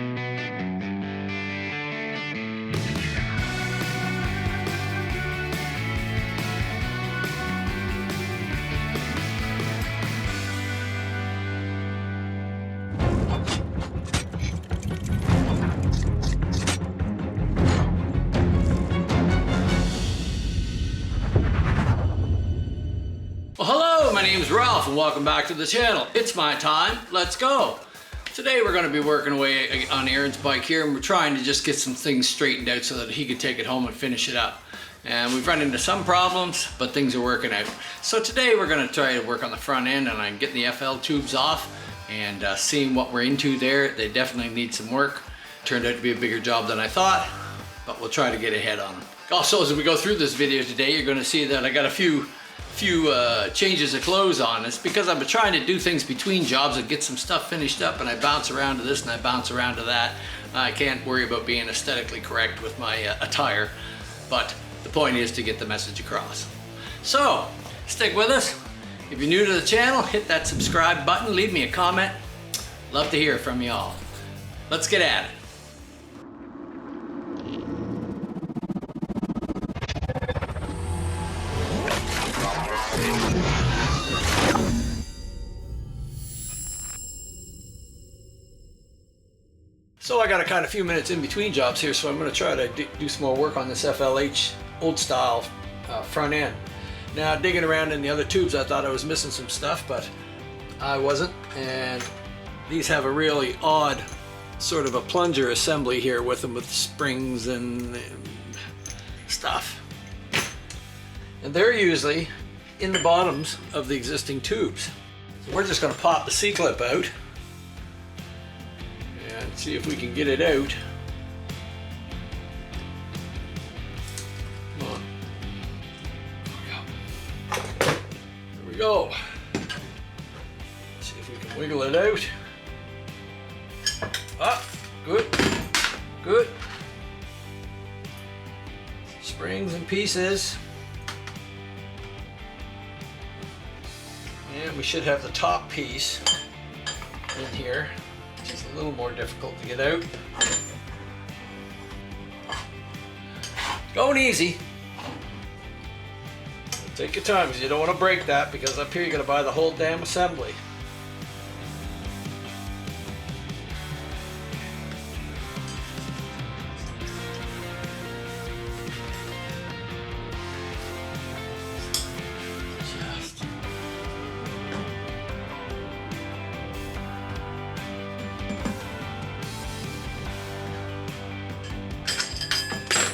Well, hello, my name is Ralph and welcome back to the channel. It's my time, let's go. Today we're going to be working away on Aaron's bike here, and we're trying to just get some things straightened out so that he can take it home and finish it up. And we've run into some problems, but things are working out. So today we're going to try to work on the front end, and I'm getting the FL tubes off and seeing what we're into there. They definitely need some work. Turned out to be a bigger job than I thought, but we'll try to get ahead on them. Also, as we go through this video today, you're going to see that I got a few changes of clothes on. It's because I've been trying to do things between jobs and get some stuff finished up, and I bounce around to this and I bounce around to that. I can't worry about being aesthetically correct with my attire, but the point is to get the message across. So stick with us. If you're new to the channel, hit that subscribe button, leave me a comment. Love to hear from y'all. Let's get at it. So I got a kind of few minutes in between jobs here, so I'm going to try to do some more work on this FLH old style front end. Now, digging around in the other tubes, I thought I was missing some stuff, but I wasn't. And these have a really odd sort of a plunger assembly here with them, with springs and stuff. And they're usually in the bottoms of the existing tubes. So we're just going to pop the C-clip out and see if we can get it out. Come on. There we go. See if we can wiggle it out. Ah, good, good. Springs and pieces. And we should have the top piece in here, which is a little more difficult to get out. Going easy. Take your time, because you don't want to break that, because up here you're going to buy the whole damn assembly.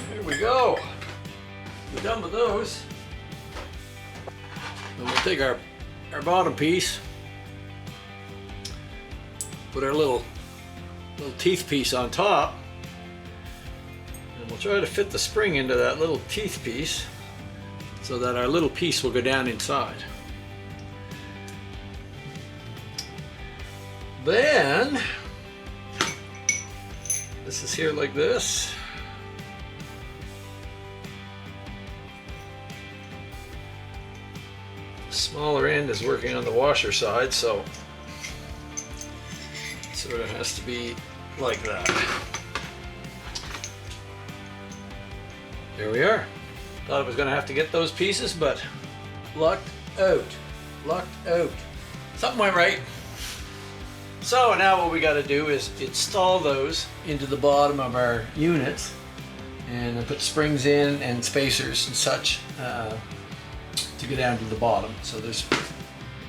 There we go. We're done with those. And we'll take our bottom piece, put our little teeth piece on top, and we'll try to fit the spring into that little teeth piece so that our little piece will go down inside. Then this is here like this. Smaller end is working on the washer side, so it sort of has to be like that. There we are. Thought I was going to have to get those pieces, but lucked out. Lucked out. Something went right. So now what we got to do is install those into the bottom of our units, and then put springs in and spacers and such to get down to the bottom. So there's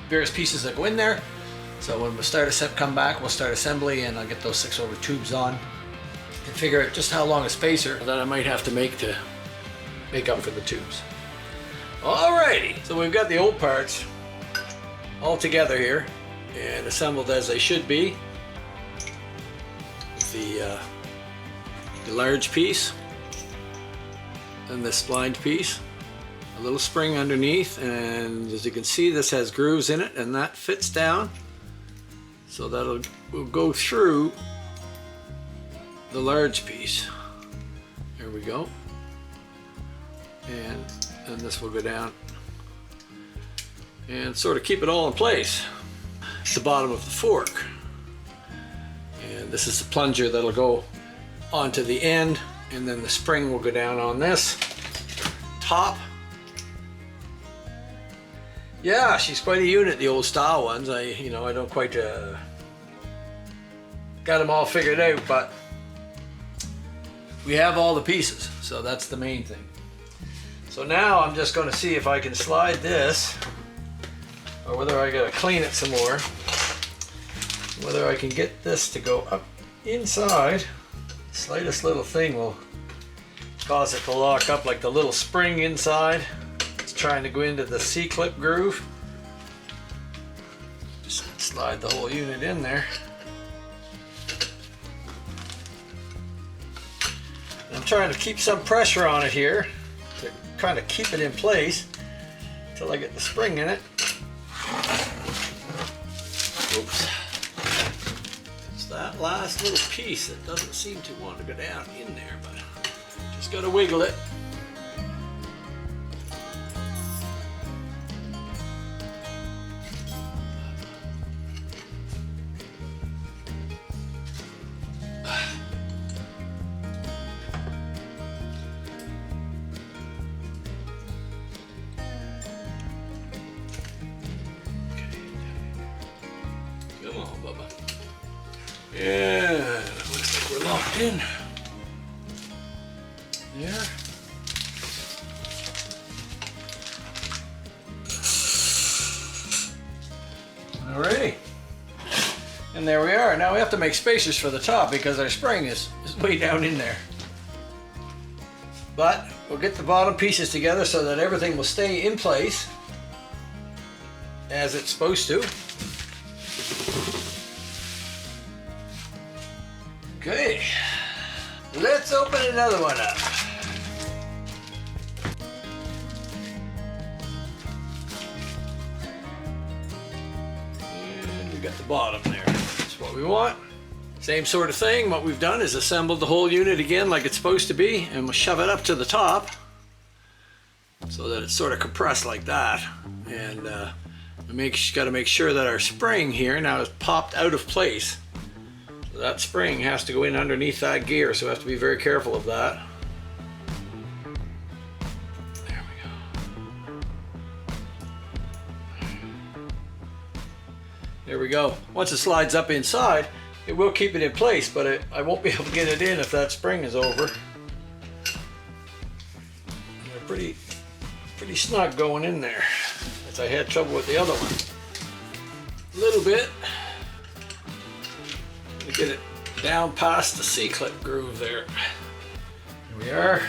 various pieces that go in there. So when we come back, we'll start assembly, and I'll get those 6/over tubes on and figure out just how long a spacer that I might have to make up for the tubes. Alrighty, so we've got the old parts all together here and assembled as they should be. The large piece and the splined piece. A little spring underneath, and as you can see, this has grooves in it, and that fits down, so will go through the large piece. There we go, and this will go down and sort of keep it all in place. The bottom of the fork, and this is the plunger that'll go onto the end, and then the spring will go down on this top. Yeah, she's quite a unit, the old style ones. I don't quite got them all figured out, but we have all the pieces, so that's the main thing. So now I'm just going to see if I can slide this, or whether I gotta clean it some more, whether I can get this to go up inside. The slightest little thing will cause it to lock up, like the little spring inside. It's trying to go into the C-clip groove. Just slide the whole unit in there. I'm trying to keep some pressure on it here to kind of keep it in place until I get the spring in it. Oops. It's that last little piece that doesn't seem to want to go down in there, but just got to wiggle it. Come on, Bubba. Yeah, looks like we're locked in. There. Alrighty. And there we are. Now we have to make spacers for the top because our spring is way down in there. But we'll get the bottom pieces together so that everything will stay in place as it's supposed to. Okay, let's open another one up. And we got the bottom there. That's what we want. Same sort of thing. What we've done is assembled the whole unit again like it's supposed to be, and we'll shove it up to the top so that it's sort of compressed like that. And got to make sure that our spring here now is popped out of place. So that spring has to go in underneath that gear, so we have to be very careful of that. There we go. There we go. Once it slides up inside, it will keep it in place, but I won't be able to get it in if that spring is over. They're pretty snug going in there, as I had trouble with the other one. A little bit. To get it down past the C-clip groove there. Here we are.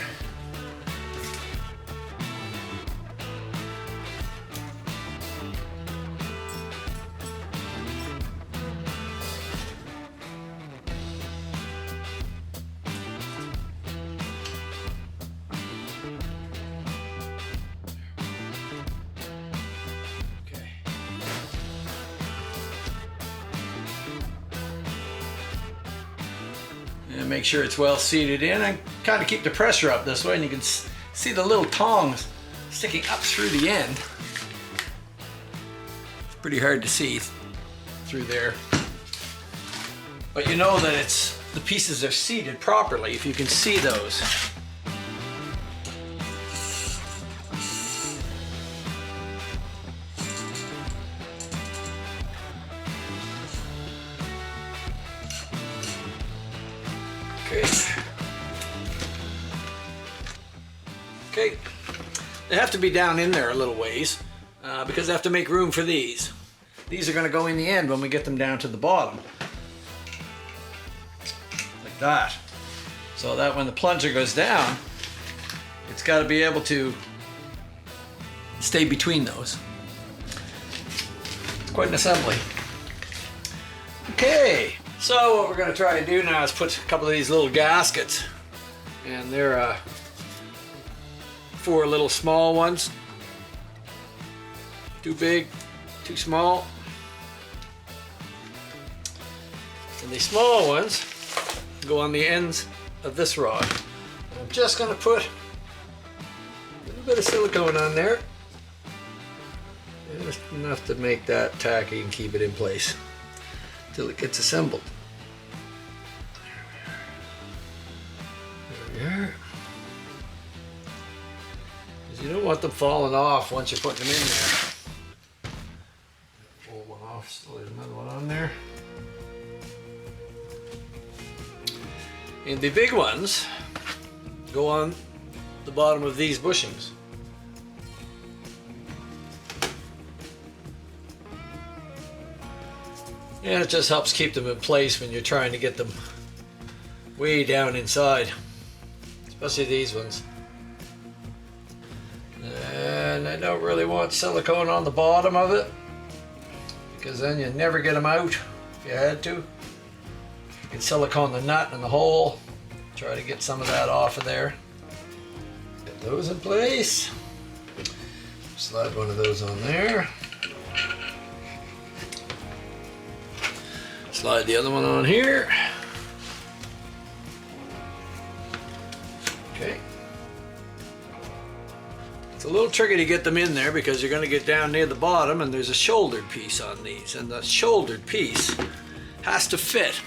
And make sure it's well seated in, and kind of keep the pressure up this way, and you can see the little tongs sticking up through the end. It's pretty hard to see through there, but you know that the pieces are seated properly if you can see those. Okay, they have to be down in there a little ways because I have to make room for these. These are going to go in the end when we get them down to the bottom. Like that. So that when the plunger goes down, it's got to be able to stay between those. It's quite an assembly. Okay, so what we're going to try to do now is put a couple of these little gaskets, and they're 4 little small ones. Too big, too small. And these small ones go on the ends of this rod. And I'm just going to put a little bit of silicone on there. Just enough to make that tacky and keep it in place until it gets assembled. them falling off once you're putting them in there. Pull one off, slide another one on there. And the big ones go on the bottom of these bushings. And it just helps keep them in place when you're trying to get them way down inside, especially these ones. And I don't really want silicone on the bottom of it, because then you never get them out if you had to. You can silicone the nut and the hole, try to get some of that off of there. Get those in place. Slide one of those on there. Slide the other one on here. Okay. It's a little tricky to get them in there because you're going to get down near the bottom and there's a shouldered piece on these, and the shouldered piece has to fit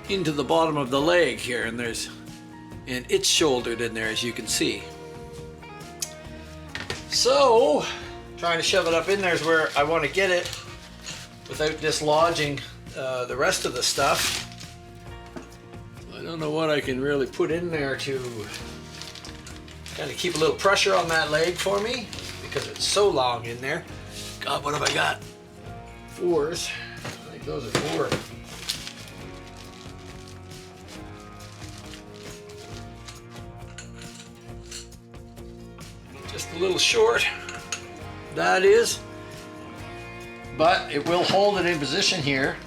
into the bottom of the leg here, and it's shouldered in there, as you can see. So trying to shove it up in there is where I want to get it without dislodging the rest of the stuff. I don't know what I can really put in there to kind of keep a little pressure on that leg for me, because it's so long in there. God, what have I got? 4s. I think those are 4. Just a little short, that is, but it will hold it in position here,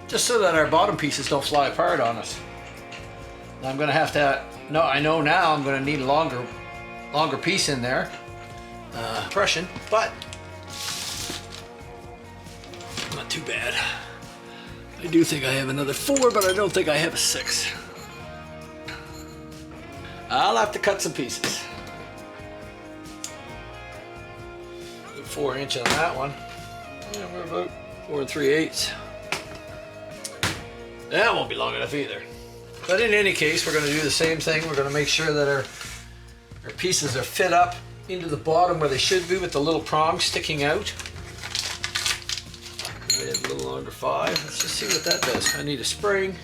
just so that our bottom pieces don't fly apart on us. I'm going to have to, no, I know now I'm going to need a longer piece in there, compression, but not too bad. I do think I have another 4, but I don't think I have a 6. I'll have to cut some pieces. 4 inch on that one. Yeah, we're about 4 3/8. That won't be long enough either. But in any case, we're going to do the same thing. We're going to make sure that our pieces are fit up into the bottom where they should be, with the little prongs sticking out. I have a little longer 5. Let's just see what that does. I need a spring.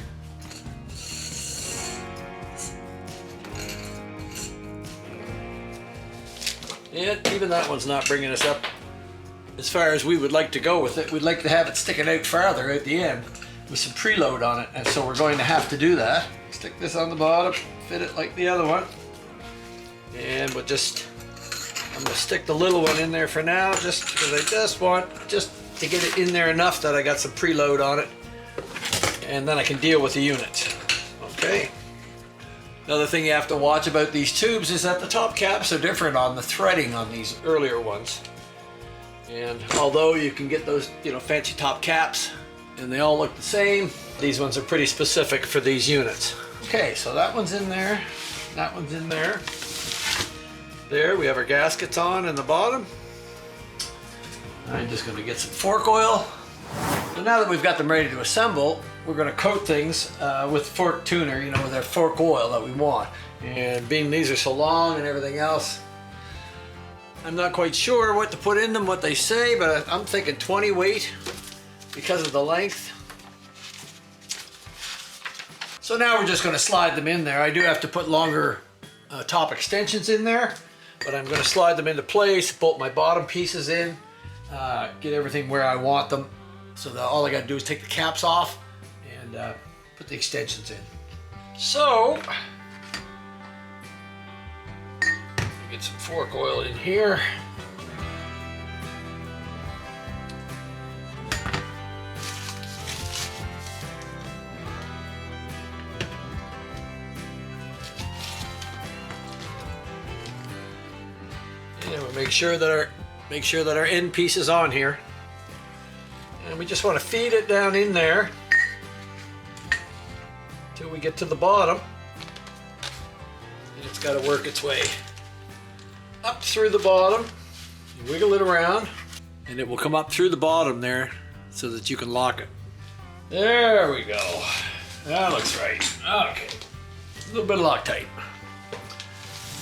And even that one's not bringing us up as far as we would like to go with it. We'd like to have it sticking out farther at the end with some preload on it, and so we're going to have to do that. Stick this on the bottom, fit it like the other one, and I'm going to stick the little one in there for now, just because I just want to get it in there enough that I got some preload on it, and then I can deal with the unit. Okay. Another thing you have to watch about these tubes is that the top caps are different on the threading on these earlier ones. And although you can get those, fancy top caps and they all look the same, these ones are pretty specific for these units. Okay, so that one's in there. That one's in there. There, we have our gaskets on in the bottom. I'm just going to get some fork oil. So now that we've got them ready to assemble, we're going to coat things with fork tuner, with our fork oil that we want. And being these are so long and everything else, I'm not quite sure what to put in them, what they say, but I'm thinking 20 weight because of the length. So now we're just going to slide them in there. I do have to put longer top extensions in there, but I'm going to slide them into place, bolt my bottom pieces in, get everything where I want them, so that all I got to do is take the caps off and put the extensions in. So, get some fork oil in here. And we'll make sure that our end piece is on here. And we just want to feed it down in there until we get to the bottom. And it's got to work its way up through the bottom. You wiggle it around and it will come up through the bottom there so that you can lock it. There we go. That looks right. Okay. A little bit of Loctite.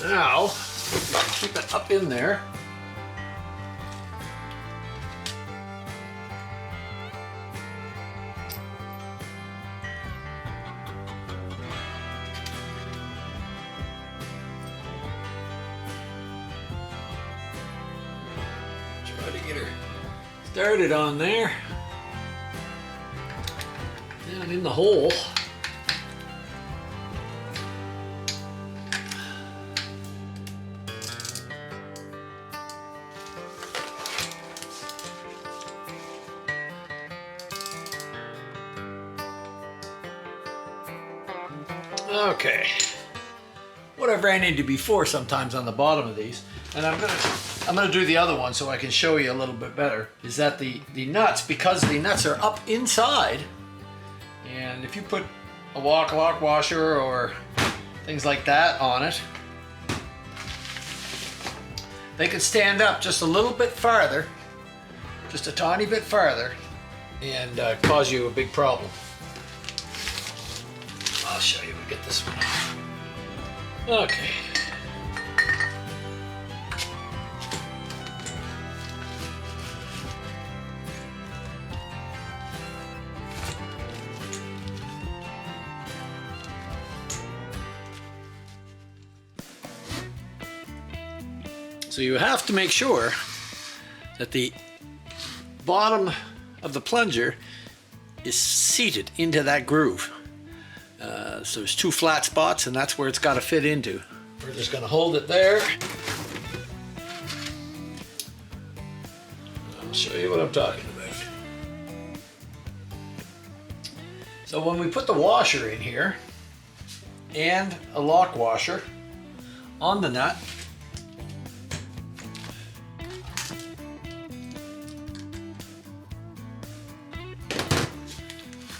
Now, Keep it up in there. Try to get her started on there. Down in the hole. Okay, what I've ran into before sometimes on the bottom of these, and I'm gonna do the other one so I can show you a little bit better, is that the nuts, because the nuts are up inside, and if you put a lock washer or things like that on it, they can stand up just a little bit farther, just a tiny bit farther, and cause you a big problem. I'll show you. We'll get this one off. Okay. So you have to make sure that the bottom of the plunger is seated into that groove. So there's two flat spots, and that's where it's got to fit into. We're just going to hold it there. I'll show you what I'm talking about. So when we put the washer in here and a lock washer on the nut,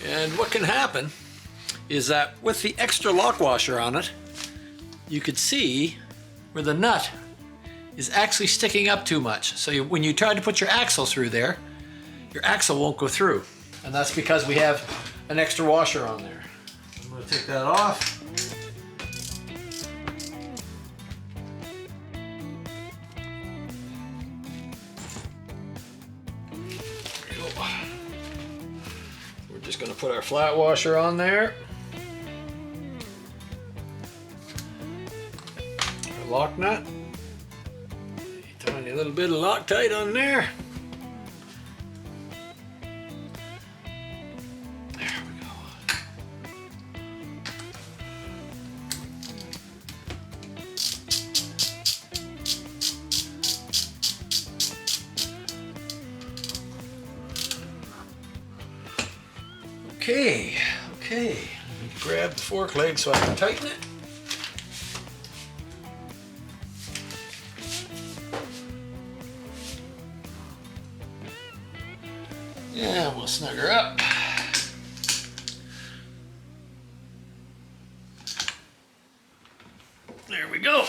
and what can happen is that with the extra lock washer on it, you could see where the nut is actually sticking up too much. So when you try to put your axle through there, your axle won't go through. And that's because we have an extra washer on there. I'm gonna take that off. There we go. We're just gonna put our flat washer on there. Lock nut, tiny little bit of Loctite on there. There we go. Okay, let me grab the fork leg so I can tighten it. Yeah, we'll snug her up. There we go.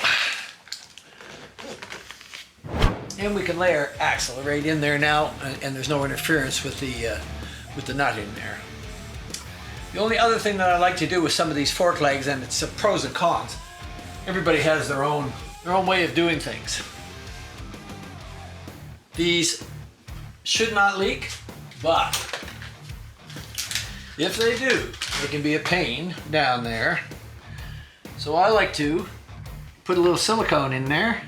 And we can lay our axle right in there now, and there's no interference with the nut in there. The only other thing that I like to do with some of these fork legs, and it's pros and cons, everybody has their own way of doing things. These should not leak, but if they do, they can be a pain down there. So I like to put a little silicone in there,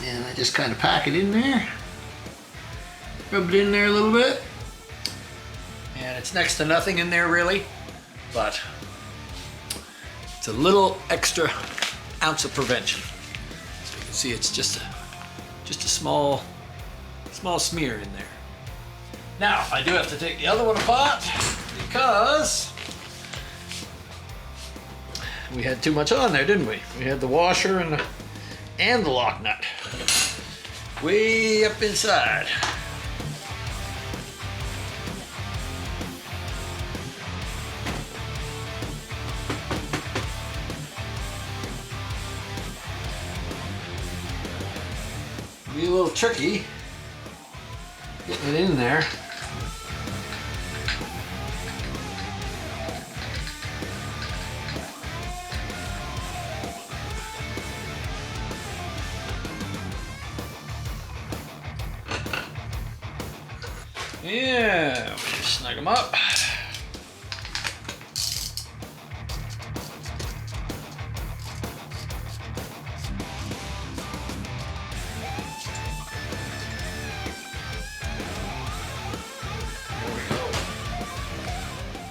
and I just kind of pack it in there, rub it in there a little bit, and it's next to nothing in there really, but it's a little extra ounce of prevention. So you can see it's just a small smear in there. Now, I do have to take the other one apart because we had too much on there, didn't we? We had the washer and the lock nut way up inside. Be a little tricky getting it in there. Yeah, we just snug them up.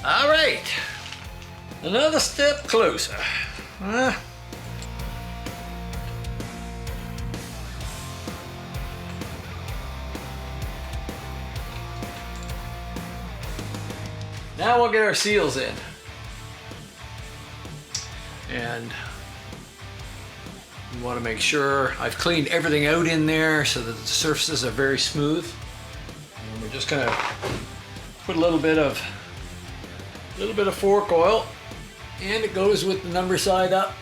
All right, another step closer. Now we'll get our seals in. And you want to make sure I've cleaned everything out in there so that the surfaces are very smooth. And we're just gonna put a little bit of fork oil, and it goes with the number side up.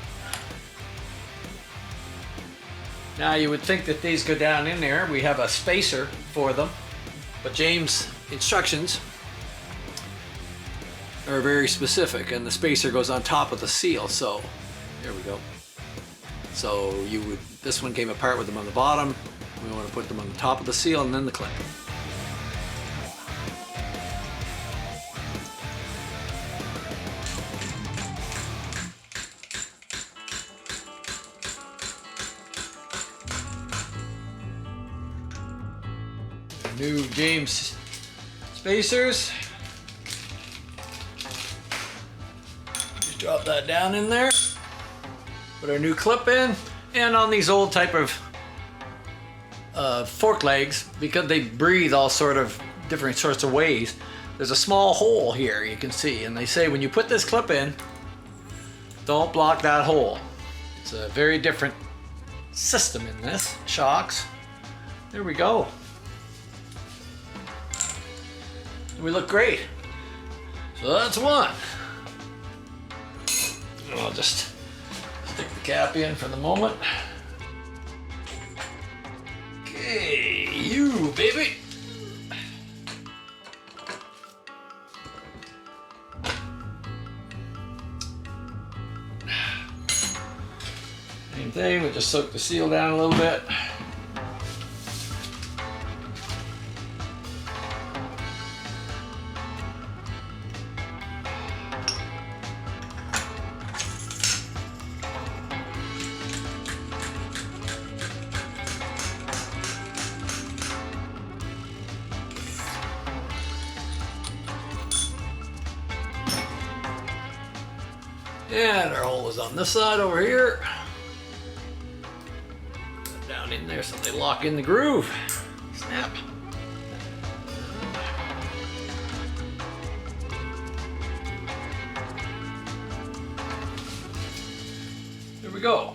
Now you would think that these go down in there. We have a spacer for them, but James' instructions are very specific, and the spacer goes on top of the seal. So there we go. So this one came apart with them on the bottom. We want to put them on the top of the seal and then the clip. New James spacers. Just drop that down in there. Put our new clip in, and on these old type of fork legs, because they breathe all sort of different sorts of ways, there's a small hole here you can see, and they say when you put this clip in, don't block that hole. It's a very different system in this. Shocks. There we go. We look great. So that's one. I'll just stick the cap in for the moment. Okay, you baby. Same thing, we just soak the seal down a little bit. And our hole is on this side over here. Put down in there so they lock in the groove. Snap. There we go.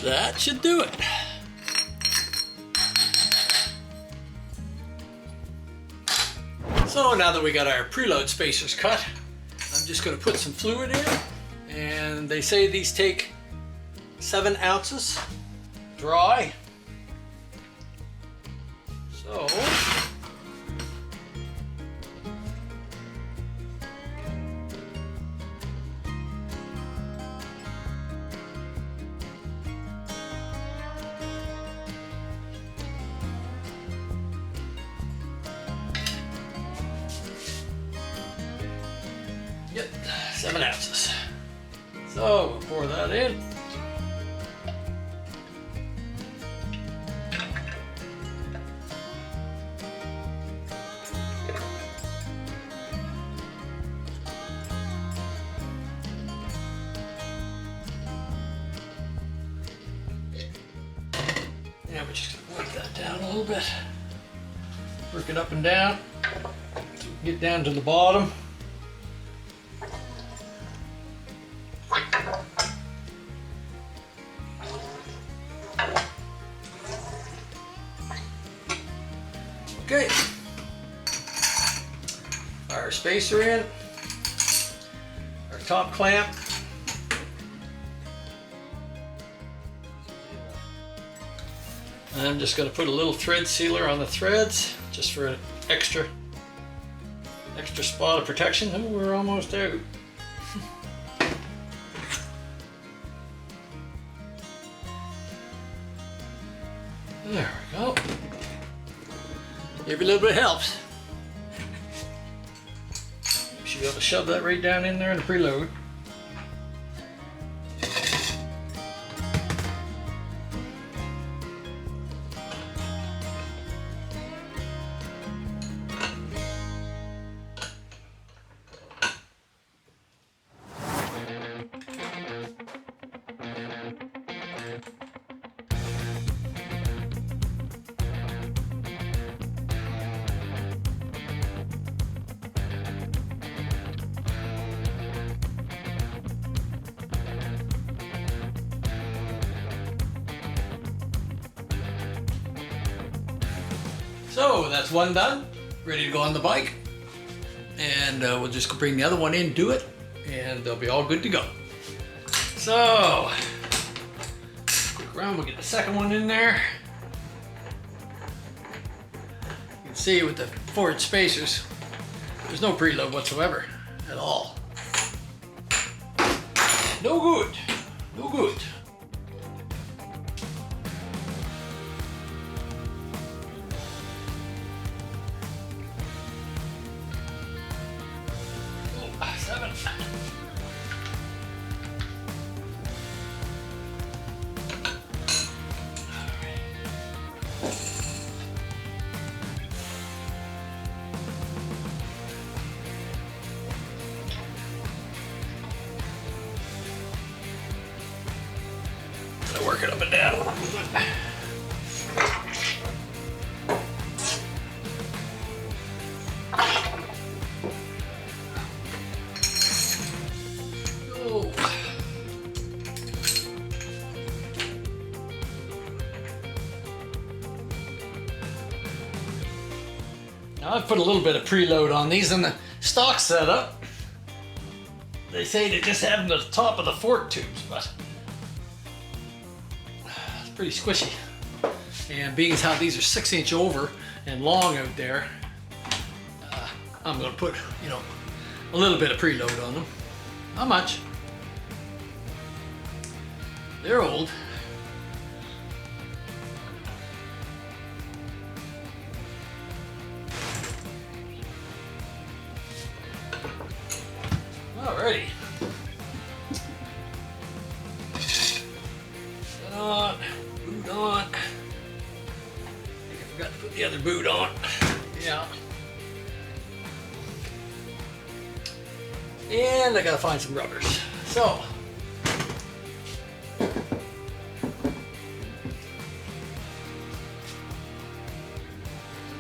That should do it. So now that we got our preload spacers cut, I'm just going to put some fluid in, and they say these take 7 ounces dry. So yep, 7 ounces. So we'll pour that in. Yeah, we're just gonna work that down a little bit. Work it up and down. So we can get down to the bottom. Okay. Our spacer in. Our top clamp. I'm just going to put a little thread sealer on the threads just for an extra spot of protection. Oh, we're almost out. There we go. Every little bit helps. You should be able to shove that right down in there in the preload. So that's one done, ready to go on the bike. And we'll just bring the other one in, do it, and they'll be all good to go. So, quick round, we'll get the second one in there. You can see with the forward spacers, there's no preload whatsoever at all. No good, no good. Work it up and down. Oh. Now I've put a little bit of preload on these in the stock setup. They say to just have them at the top of the fork tubes, but pretty squishy. And being as how these are 6" over and long out there, I'm going to put, you know, a little bit of preload on them. Not much. They're old. Alrighty. On. Boot on. I think I forgot to put the other boot on. Yeah. And I gotta find some rubbers. So. Don't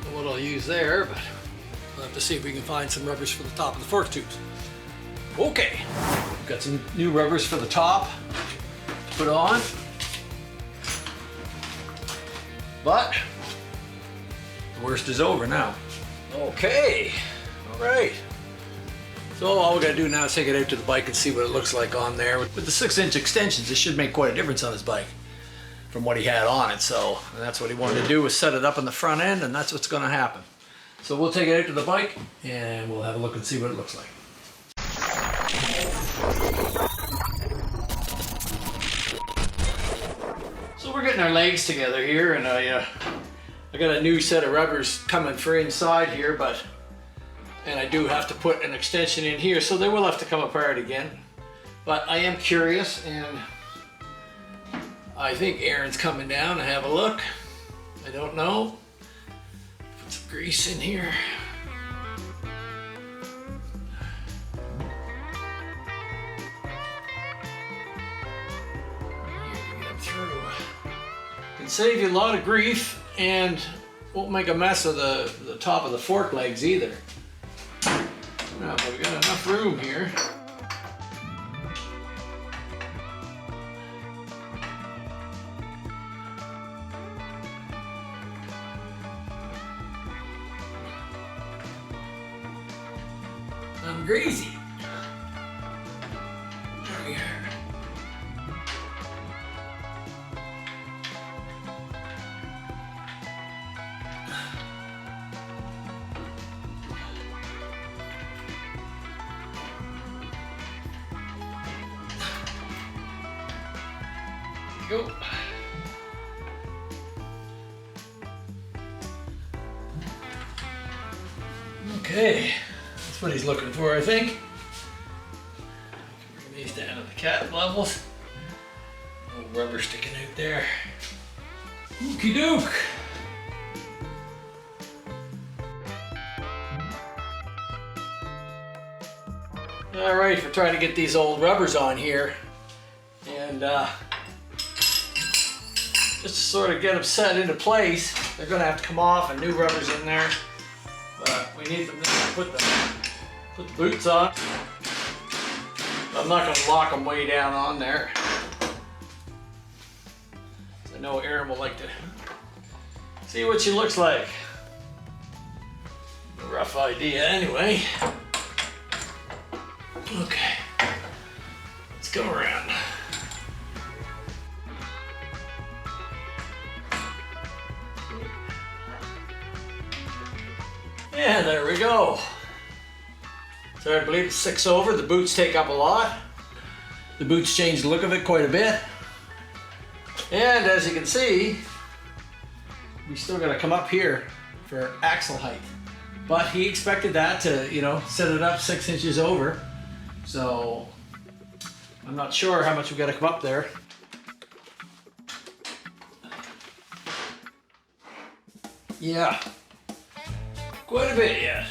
know what I'll use there, but we'll have to see if we can find some rubbers for the top of the fork tubes. Okay. Got some new rubbers for the top to put on. But the worst is over now. Okay, all right. So all we gotta do now is take it out to the bike and see what it looks like on there. With the 6" extensions, it should make quite a difference on his bike from what he had on it. So that's what he wanted to do, was set it up on the front end, and that's what's gonna happen. So we'll take it out to the bike and we'll have a look and see what it looks like. So we're getting our legs together here, and I got a new set of rubbers coming for inside here, and I do have to put an extension in here, so they will have to come apart again. But I am curious, and I think Aaron's coming down to have a look. I don't know. Put some grease in here. Can save you a lot of grief and won't make a mess of the top of the fork legs either. Now, but we got enough room here. I'm greasy. There we are. Go. Okay, that's what he's looking for, I think. Bring these down to the cap levels. No rubber sticking out there. Okie doke. All right, we're trying to get these old rubbers on here, and just to sort of get them set into place. They're going to have to come off and new rubbers in there. But we need them to put the boots on. I'm not going to lock them way down on there. I know Aaron will like to see what she looks like. A rough idea anyway. Okay, let's go around. Yeah, there we go. So I believe it's 6 over. The boots take up a lot. The boots change the look of it quite a bit. And as you can see, we still got to come up here for axle height. But he expected that to, you know, set it up 6 inches over. So I'm not sure how much we got to come up there. Yeah. Quite a bit yet.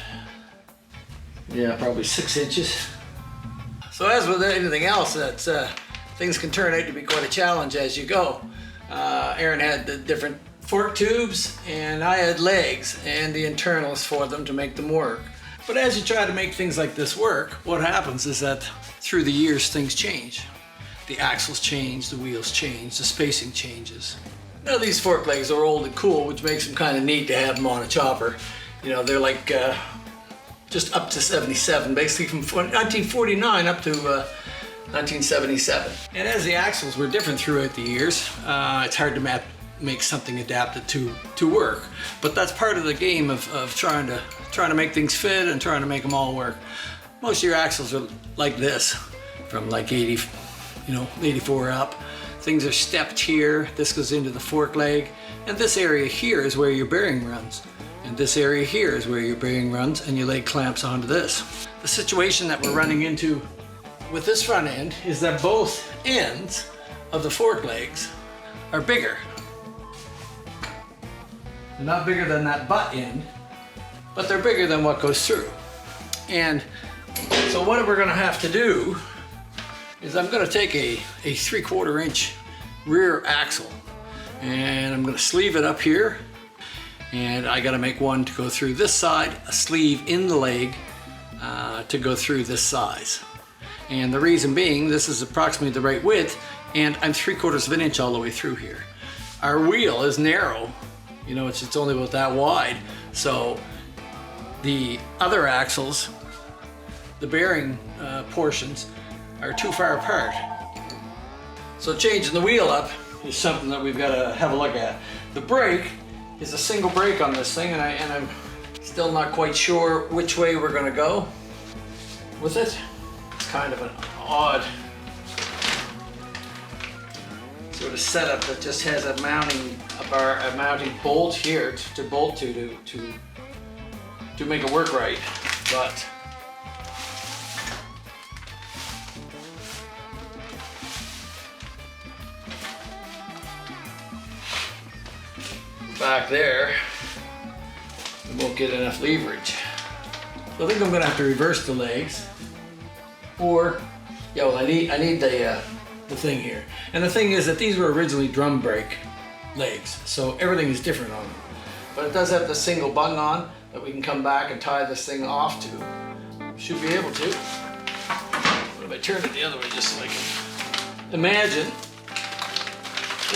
Yeah, probably 6 inches. So as with anything else, that's things can turn out to be quite a challenge as you go. Aaron had the different fork tubes, and I had legs and the internals for them to make them work. But as you try to make things like this work, what happens is that through the years things change. The axles change, the wheels change, the spacing changes. Now these fork legs are old and cool, which makes them kind of neat to have them on a chopper. You know, they're like just up to 77, basically from 1949 up to 1977. And as the axles were different throughout the years, it's hard to make something adapted to work. But that's part of the game of trying to make things fit and trying to make them all work. Most of your axles are like this, from like 84 up. Things are stepped here. This goes into the fork leg, and this area here is where your bearing runs. And this area here is where your bearing runs, and you lay clamps onto this. The situation that we're running into with this front end is that both ends of the fork legs are bigger. They're not bigger than that butt end, but they're bigger than what goes through. And so what we're gonna have to do is I'm gonna take a 3/4 inch rear axle, and I'm gonna sleeve it up here. And I gotta make one to go through this side, a sleeve in the leg to go through this size. And the reason being, this is approximately the right width, and I'm 3/4 of an inch all the way through here. Our wheel is narrow, you know, it's only about that wide. So the other axles, the bearing portions, are too far apart. So changing the wheel up is something that we've gotta have a look at. The brake is a single brake on this thing, and I'm still not quite sure which way we're gonna go with it. It's kind of an odd sort of setup that just has a mounting bolt here to bolt to make it work right. But back there, we won't get enough leverage. So I think I'm gonna have to reverse the legs, or, yeah, well, I need the thing here. And the thing is that these were originally drum brake legs, so everything is different on them. But it does have the single bung on that we can come back and tie this thing off to. Should be able to. What if I turn it the other way just so I can imagine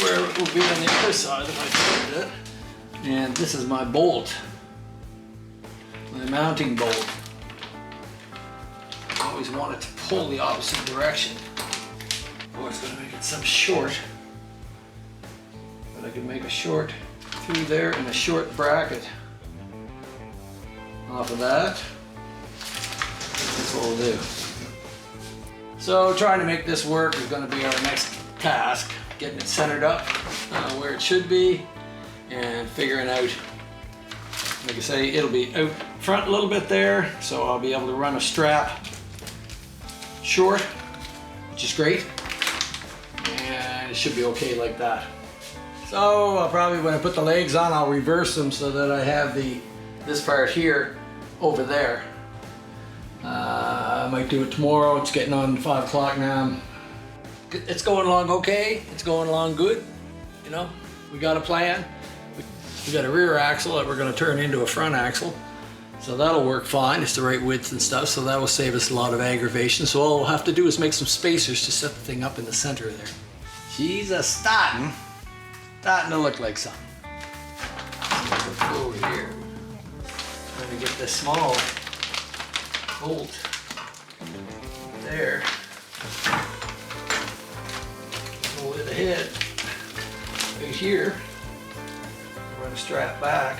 where it will be on the other side if I turned it. And this is my bolt, my mounting bolt. always want it to pull the opposite direction. Or it's going to make it some short. But I can make a short through there and a short bracket off of that. That's what we'll do. So trying to make this work is going to be our next task. Getting it centered up where it should be and figuring out, like I say, it'll be out front a little bit there, so I'll be able to run a strap short, which is great, and it should be okay like that. So I'll probably, when I put the legs on, I'll reverse them so that I have this part here over there. I might do it tomorrow. It's getting on 5 o'clock now. It's going along okay. It's going along good. You know, we got a plan. We got a rear axle that we're going to turn into a front axle. So that'll work fine. It's the right width and stuff. So that will save us a lot of aggravation. So all we'll have to do is make some spacers to set the thing up in the center there. She's a starting to look like something. Let's go over here. Trying to get this small bolt there. Hold it ahead right here. Run a strap back.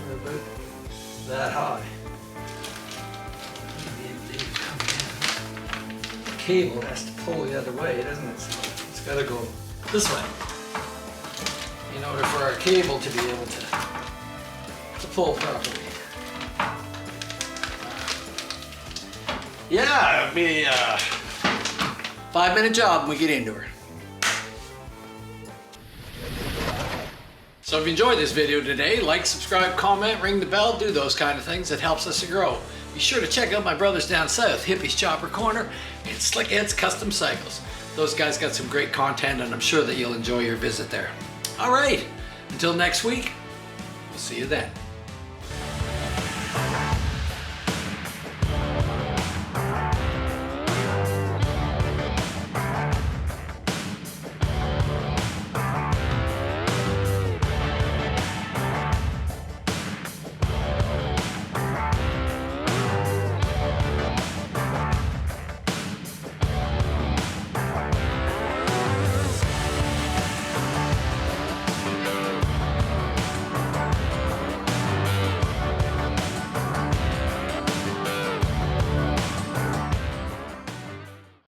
We're about that high. The cable has to pull the other way, doesn't it? So it's got to go this way in order for our cable to be able to pull properly. Yeah, it'll be a 5-minute job when we get into her. So if you enjoyed this video today, like, subscribe, comment, ring the bell, do those kind of things. It helps us to grow. Be sure to check out my brothers down south, Hippie's Chopper Corner and Slick Ed's Custom Cycles. Those guys got some great content and I'm sure that you'll enjoy your visit there. All right, until next week, we'll see you then.